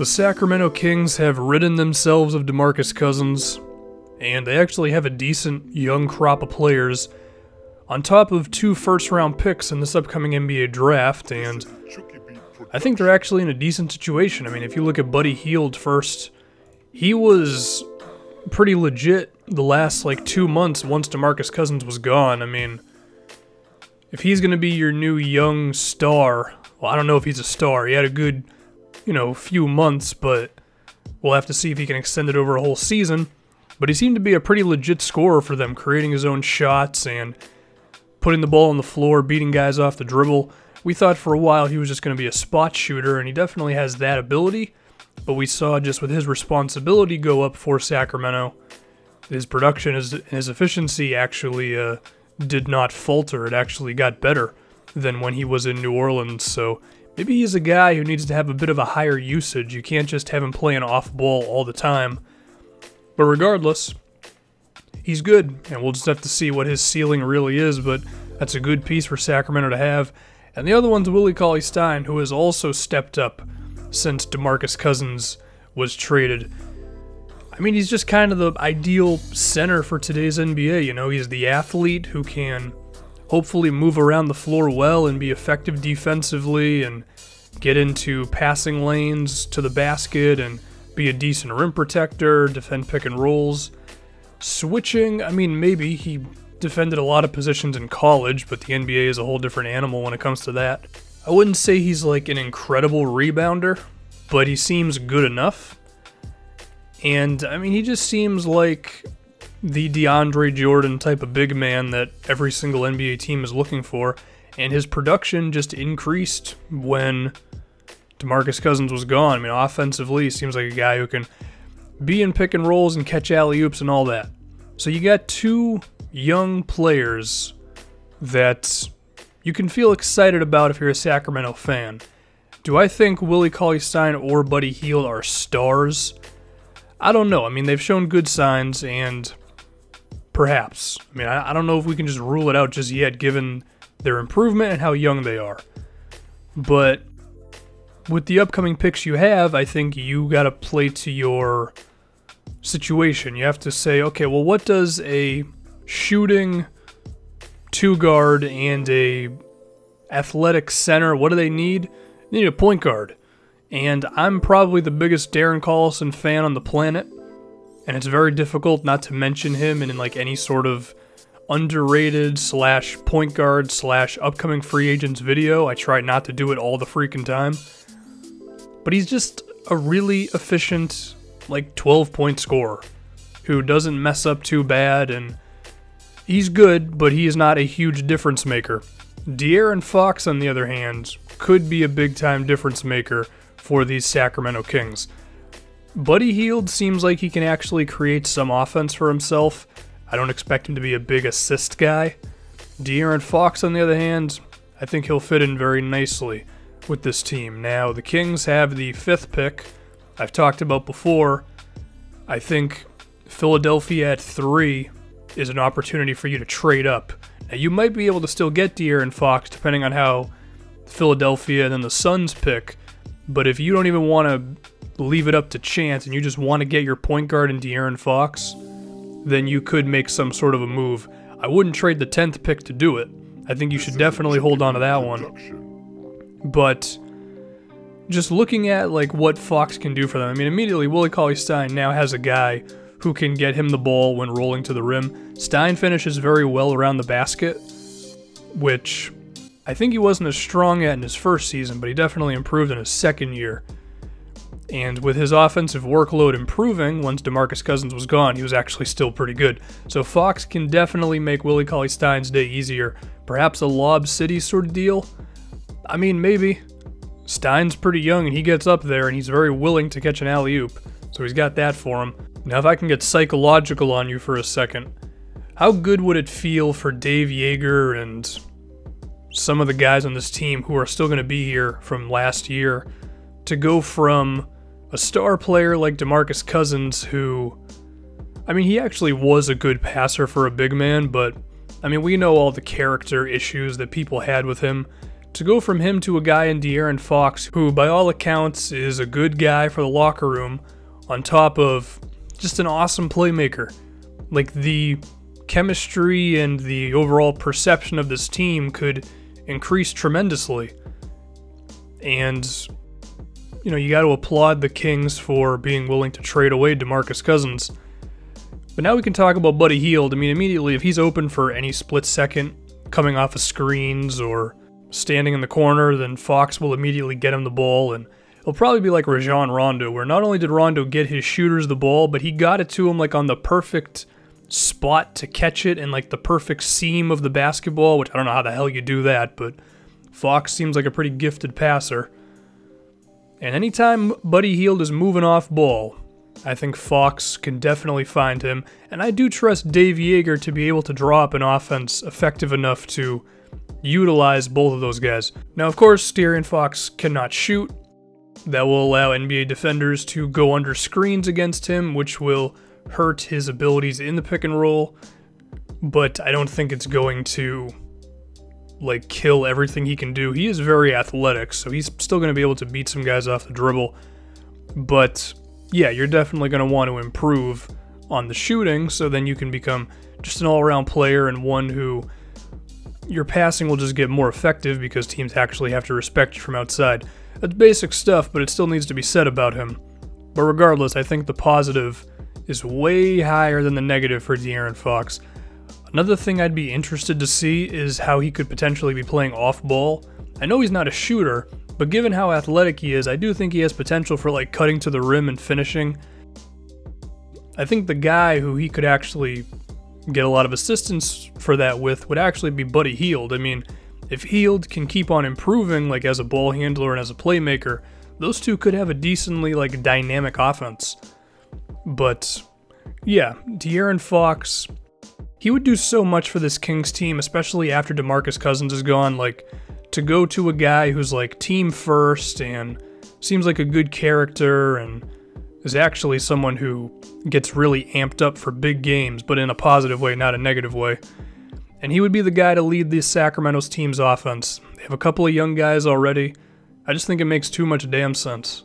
The Sacramento Kings have ridden themselves of DeMarcus Cousins, and they actually have a decent young crop of players on top of 2 first-round picks in this upcoming NBA draft, and I think they're actually in a decent situation. I mean, if you look at Buddy Hield first, he was pretty legit the last, 2 months once DeMarcus Cousins was gone. I mean, if he's going to be your new young star, well, I don't know if he's a star. He had a good, few months, but we'll have to see if he can extend it over a whole season. But he seemed to be a pretty legit scorer for them, creating his own shots and putting the ball on the floor, beating guys off the dribble. We thought for a while he was just going to be a spot shooter, and he definitely has that ability. But we saw just with his responsibility go up for Sacramento, his production, his efficiency actually did not falter. It actually got better than when he was in New Orleans. So maybe he's a guy who needs to have a bit of a higher usage. You can't just have him playing off ball all the time. But regardless, he's good, and we'll just have to see what his ceiling really is, but that's a good piece for Sacramento to have. And the other one's Willie Cauley-Stein, who has also stepped up since DeMarcus Cousins was traded. I mean, he's just kind of the ideal center for today's NBA, he's the athlete who can hopefully move around the floor well and be effective defensively and get into passing lanes to the basket and be a decent rim protector, defend pick and rolls. Switching, I mean, maybe he defended a lot of positions in college, but the NBA is a whole different animal when it comes to that. I wouldn't say he's like an incredible rebounder, but he seems good enough. And, I mean, he just seems like the DeAndre Jordan type of big man that every single NBA team is looking for, and his production just increased when DeMarcus Cousins was gone. I mean, offensively, he seems like a guy who can be in pick and rolls and catch alley-oops and all that. So you got 2 young players that you can feel excited about if you're a Sacramento fan. Do I think Willie Cauley-Stein or Buddy Hield are stars? I don't know. I mean, they've shown good signs, and perhaps. I mean, I don't know if we can just rule it out just yet, given their improvement and how young they are. But with the upcoming picks you have, I think you got to play to your situation. You have to say, okay, well, what does a shooting 2-guard and a athletic center, what do they need? They need a point guard. And I'm probably the biggest Darren Collison fan on the planet, and it's very difficult not to mention him in any sort of underrated / point / upcoming free agents video. I try not to do it all the freaking time. But he's just a really efficient, 12-point scorer who doesn't mess up too bad, and he's good, but he is not a huge difference maker. De'Aaron Fox, on the other hand, could be a big-time difference maker for these Sacramento Kings. Buddy Hield seems like he can actually create some offense for himself. I don't expect him to be a big assist guy. De'Aaron Fox, on the other hand, I think he'll fit in very nicely with this team. Now, the Kings have the 5th pick. I've talked about before. I think Philadelphia at 3 is an opportunity for you to trade up. Now, you might be able to still get De'Aaron Fox depending on how Philadelphia and then the Suns pick, but if you don't even want to leave it up to chance and you just want to get your point guard in De'Aaron Fox, then you could make some sort of a move. I wouldn't trade the 10th pick to do it. I think you should definitely hold on to that one. But just looking at what Fox can do for them, I mean, immediately Willie Cauley-Stein now has a guy who can get him the ball when rolling to the rim. Stein finishes very well around the basket, which I think he wasn't as strong at in his first season, but he definitely improved in his second year. And with his offensive workload improving, once DeMarcus Cousins was gone, he was actually still pretty good. So Fox can definitely make Willie Cauley-Stein's day easier. Perhaps a Lob City sort of deal? I mean, maybe. Stein's pretty young, and he gets up there, and he's very willing to catch an alley-oop. So he's got that for him. Now, if I can get psychological on you for a second, how good would it feel for Dave Yeager and some of the guys on this team who are still going to be here from last year to go from a star player like DeMarcus Cousins, who, I mean, he actually was a good passer for a big man, but, I mean, we know all the character issues that people had with him, to go from him to a guy in De'Aaron Fox, who by all accounts is a good guy for the locker room, on top of just an awesome playmaker. Like, the chemistry and the overall perception of this team could increase tremendously. And, you know, you got to applaud the Kings for being willing to trade away DeMarcus Cousins. But now we can talk about Buddy Hield. I mean, immediately, if he's open for any split second, coming off of screens or standing in the corner, then Fox will immediately get him the ball, and it'll probably be like Rajon Rondo, where not only did Rondo get his shooters the ball, but he got it to him like on the perfect spot to catch it and like the perfect seam of the basketball, which I don't know how the hell you do that, but Fox seems like a pretty gifted passer. And anytime Buddy Hield is moving off ball, I think Fox can definitely find him, and I do trust Dave Yeager to be able to draw up an offense effective enough to utilize both of those guys. Now, of course, De'Aaron Fox cannot shoot. That will allow NBA defenders to go under screens against him, which will hurt his abilities in the pick and roll, but I don't think it's going to, like, kill everything he can do. He is very athletic, so he's still going to be able to beat some guys off the dribble, but yeah, you're definitely going to want to improve on the shooting, so then you can become just an all-around player and one who your passing will just get more effective because teams actually have to respect you from outside. That's basic stuff, but it still needs to be said about him. But regardless, I think the positive is way higher than the negative for De'Aaron Fox. Another thing I'd be interested to see is how he could potentially be playing off-ball. I know he's not a shooter, but given how athletic he is, I do think he has potential for like cutting to the rim and finishing. I think the guy who he could actually get a lot of assistance for that with would actually be Buddy Hield. I mean, if Hield can keep on improving like as a ball handler and as a playmaker, those two could have a decently like dynamic offense. But yeah, De'Aaron Fox, he would do so much for this Kings team, especially after DeMarcus Cousins is gone. Like, to go to a guy who's like team first and seems like a good character and is actually someone who gets really amped up for big games, but in a positive way, not a negative way. And he would be the guy to lead the Sacramento's team's offense. They have a couple of young guys already. I just think it makes too much damn sense.